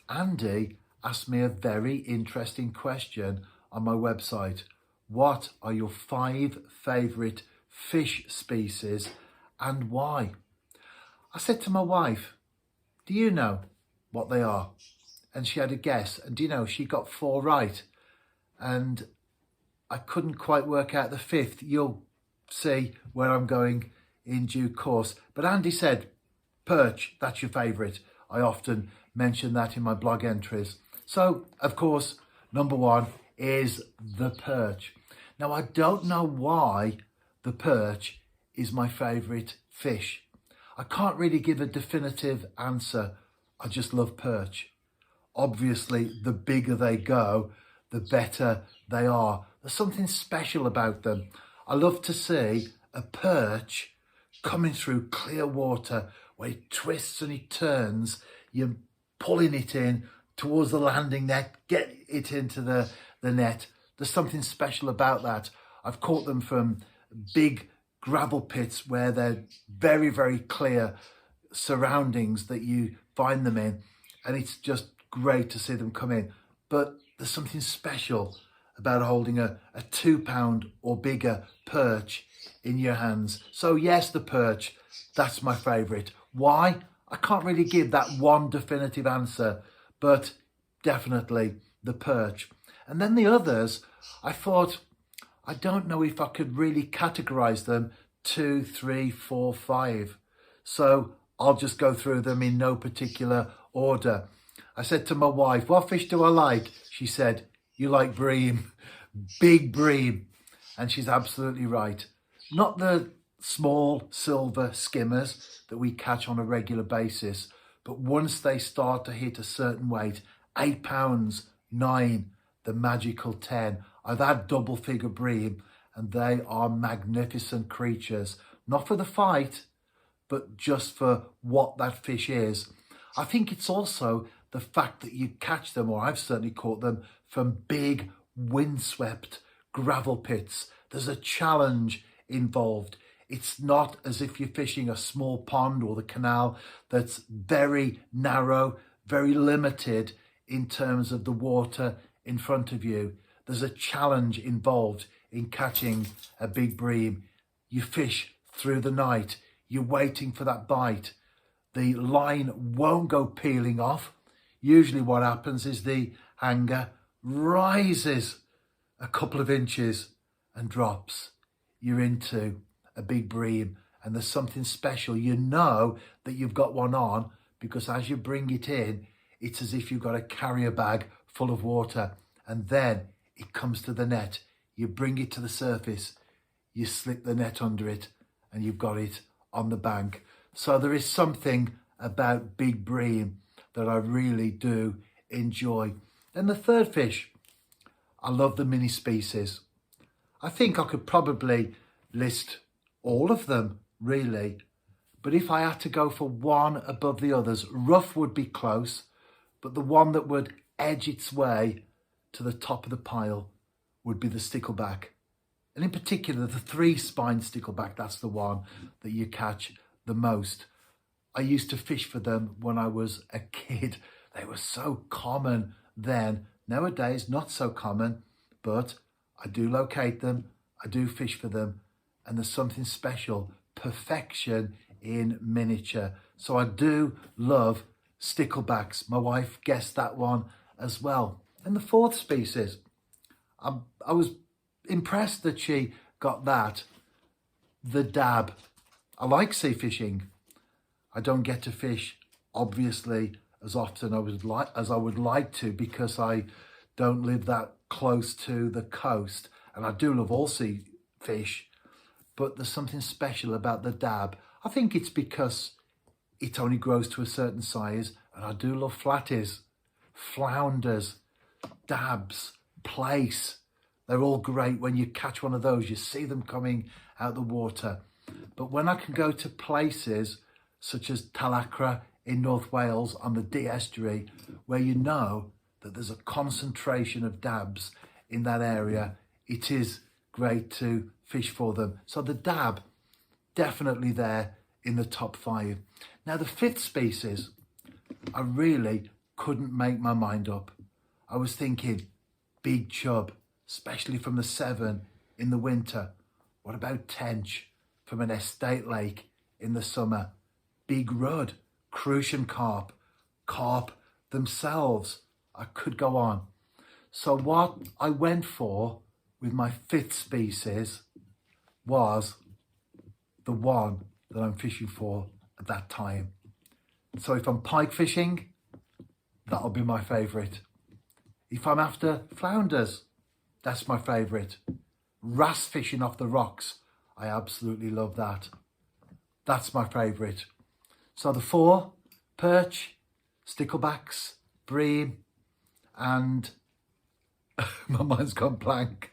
Andy asked me a very interesting question on my website. What are your 5 favourite fish species and why? I said to my wife, do you know what they are? And she had a guess, and do you know, she got 4 right. And I couldn't quite work out the 5th. You'll see where I'm going in due course. But Andy said, perch, that's your favourite. I often mention that in my blog entries. So, of course, number 1 is the perch. Now, I don't know why the perch is my favourite fish. I can't really give a definitive answer. I just love perch. Obviously, the bigger they go, the better they are. There's something special about them. I love to see a perch coming through clear water where it twists and it turns. You're pulling it in towards the landing net, get it into the net. There's something special about that. I've caught them from big gravel pits where they're very, very clear surroundings that you find them in. And it's just great to see them come in. But there's something special about holding a 2 pound or bigger perch in your hands. So yes, the perch, that's my favourite. Why? I can't really give that one definitive answer, but definitely the perch. And then the others, I thought, I don't know if I could really categorise them 2, 3, 4, 5. So I'll just go through them in no particular order. I said to my wife, what fish do I like? She said, you like bream, big bream. And she's absolutely right. Not the small silver skimmers that we catch on a regular basis, but once they start to hit a certain weight, 8 pounds, 9, the magical 10. I've had double figure bream and they are magnificent creatures, not for the fight, but just for what that fish is. I think it's also the fact that you catch them, or I've certainly caught them, from big windswept gravel pits. There's a challenge involved. It's not as if you're fishing a small pond or the canal that's very narrow, very limited in terms of the water in front of you. There's a challenge involved in catching a big bream. You fish through the night. You're waiting for that bite. The line won't go peeling off. Usually what happens is the hanger rises a couple of inches and drops. You're into a big bream and there's something special. You know that you've got one on because as you bring it in, it's as if you've got a carrier bag full of water, and then it comes to the net. You bring it to the surface, you slip the net under it, and you've got it on the bank. So there is something about big bream that I really do enjoy. Then the third fish, I love the mini species. I think I could probably list all of them, really. But if I had to go for one above the others, rough would be close, but the one that would edge its way to the top of the pile would be the stickleback. And in particular, the 3-spine stickleback, that's the one that you catch the most. I used to fish for them when I was a kid. They were so common then. Nowadays, not so common, but I do locate them, I do fish for them, and there's something special, perfection in miniature. So I do love sticklebacks. My wife guessed that one as well. And the 4th species, I was impressed that she got that, the dab. I like sea fishing. I don't get to fish, obviously, as often as I would like to because I don't live that close to the coast. And I do love all sea fish, but there's something special about the dab. I think it's because it only grows to a certain size, and I do love flatties, flounders, dabs, plaice. They're all great. When you catch one of those, you see them coming out the water. But when I can go to places such as Talacra in North Wales on the Dee Estuary, where you know that there's a concentration of dabs in that area, it is great to fish for them. So the dab, definitely there in the top 5. Now the 5th species, I really couldn't make my mind up. I was thinking big chub, especially from the Severn in the winter. What about tench from an estate lake in the summer? Big rudd, crucian carp, carp themselves. I could go on. So what I went for with my fifth species was the one that I'm fishing for at that time. So if I'm pike fishing, that'll be my favourite. If I'm after flounders, that's my favourite. Wrasse fishing off the rocks, I absolutely love that. That's my favourite. So the four: perch, sticklebacks, bream, and my mind's gone blank.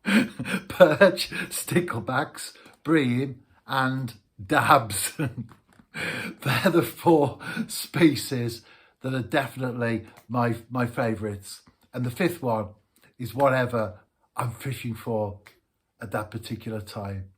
Perch, sticklebacks, bream, and dabs. They're the four species that are definitely my favourites. And the fifth one is whatever I'm fishing for at that particular time.